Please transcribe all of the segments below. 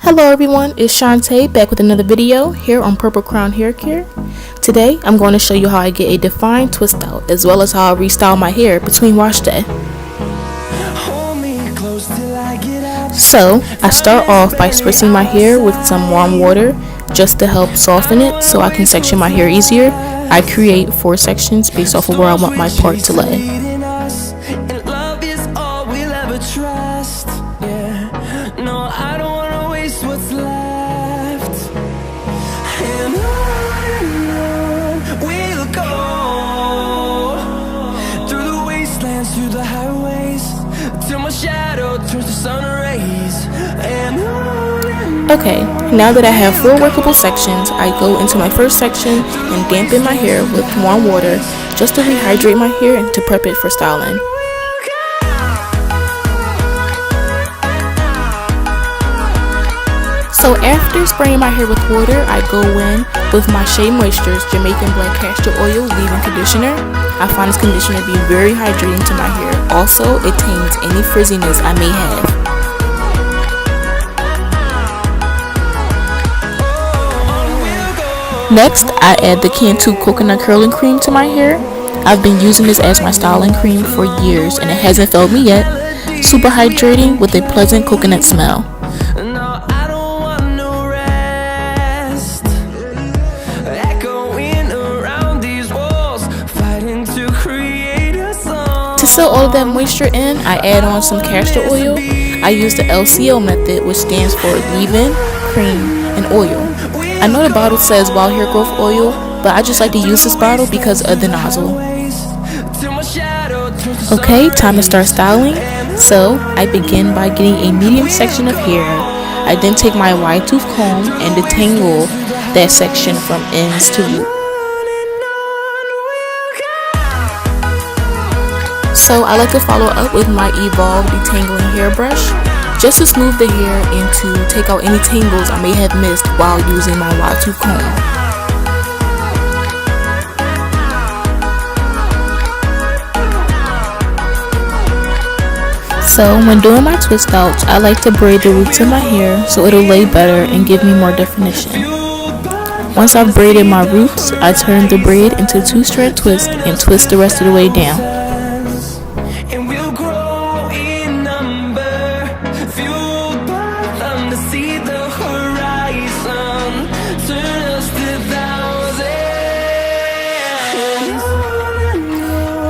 Hello everyone, it's Shantae back with another video here on Purple Crown Hair Care. Today I'm going to show you how I get a defined twist out as well as how I restyle my hair between wash day. So I start off by spritzing my hair with some warm water just to help soften it so I can section my hair easier. I create 4 sections based off of where I want my part to lay. Through the highways till my shadow turns to sun rays and Okay, now that I have 4 workable sections, I go into my first section and dampen my hair with warm water just to rehydrate my hair and to prep it for styling. So after spraying my hair with water, I go in with my Shea Moisture's Jamaican Black Castor Oil Leave-In Conditioner. I find this conditioner to be very hydrating to my hair. Also, it tames any frizziness I may have. Next, I add the Cantu Coconut Curling Cream to my hair. I've been using this as my styling cream for years and it hasn't failed me yet. Super hydrating with a pleasant coconut smell. To seal all of that moisture in, I add on some castor oil. I use the LCO method, which stands for leave-in, cream, and oil. I know the bottle says wild hair growth oil, but I just like to use this bottle because of the nozzle. Okay, time to start styling. So I begin by getting a medium section of hair. I then take my wide tooth comb and detangle that section from ends to root. So I like to follow up with my Evolve Detangling Hairbrush just to smooth the hair and to take out any tangles I may have missed while using my wide tooth comb. So when doing my twist outs, I like to braid the roots of my hair so it'll lay better and give me more definition. Once I've braided my roots, I turn the braid into a 2-strand twist and twist the rest of the way down.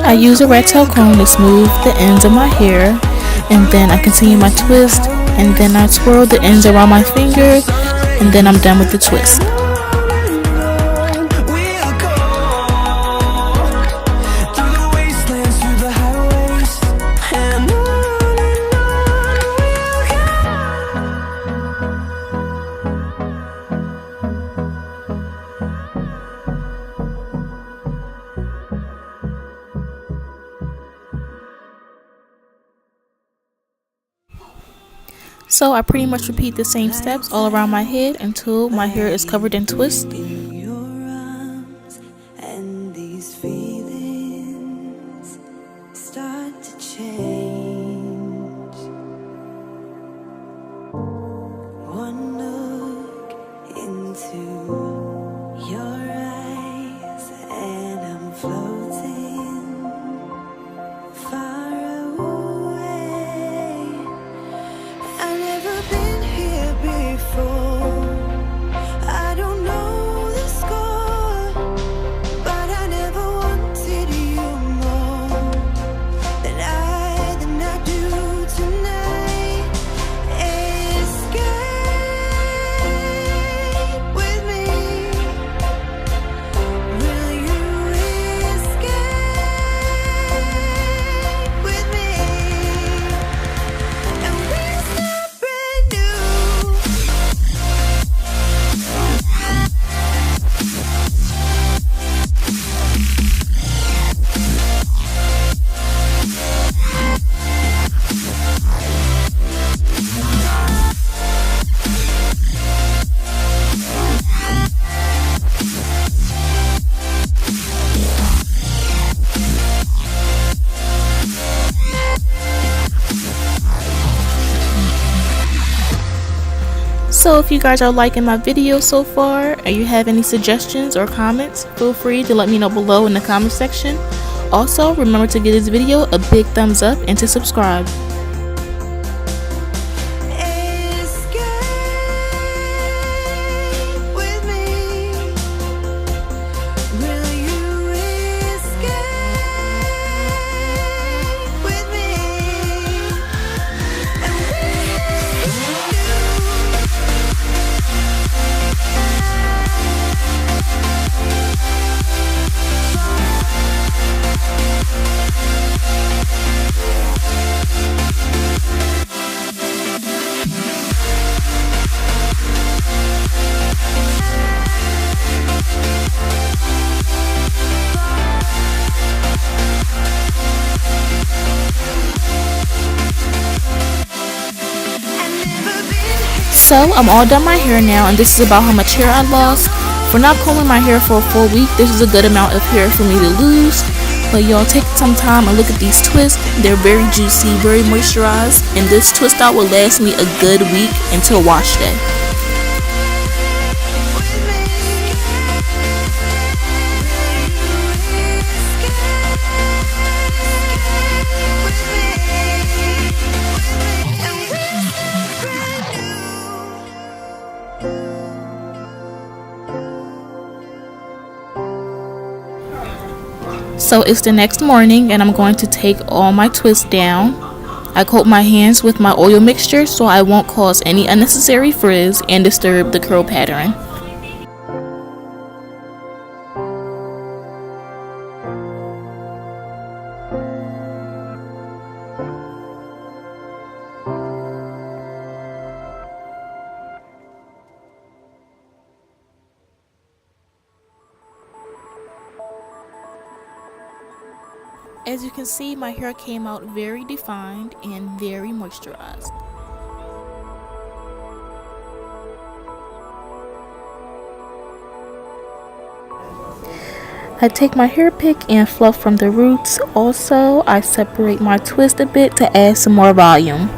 I use a rat tail comb to smooth the ends of my hair, and then I continue my twist, and then I twirl the ends around my finger, and then I'm done with the twist. So I pretty much repeat the same steps all around my head until my hair is covered in twists. Also, if you guys are liking my video so far and you have any suggestions or comments, feel free to let me know below in the comment section. Also, remember to give this video a big thumbs up and to subscribe. So I'm all done my hair now, and this is about how much hair I lost. For not combing my hair for a full week, this is a good amount of hair for me to lose. But y'all take some time and look at these twists. They're very juicy, very moisturized, and this twist out will last me a good week until wash day. So it's the next morning and I'm going to take all my twists down. I coat my hands with my oil mixture so I won't cause any unnecessary frizz and disturb the curl pattern. As you can see, my hair came out very defined and very moisturized. I take my hair pick and fluff from the roots. Also, I separate my twist a bit to add some more volume.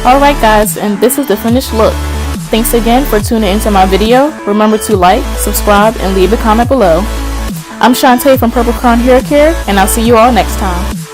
Alright guys, and this is the finished look. Thanks again for tuning into my video. Remember to like, subscribe, and leave a comment below. I'm Shantae from Purple Crown Hair Care, and I'll see you all next time.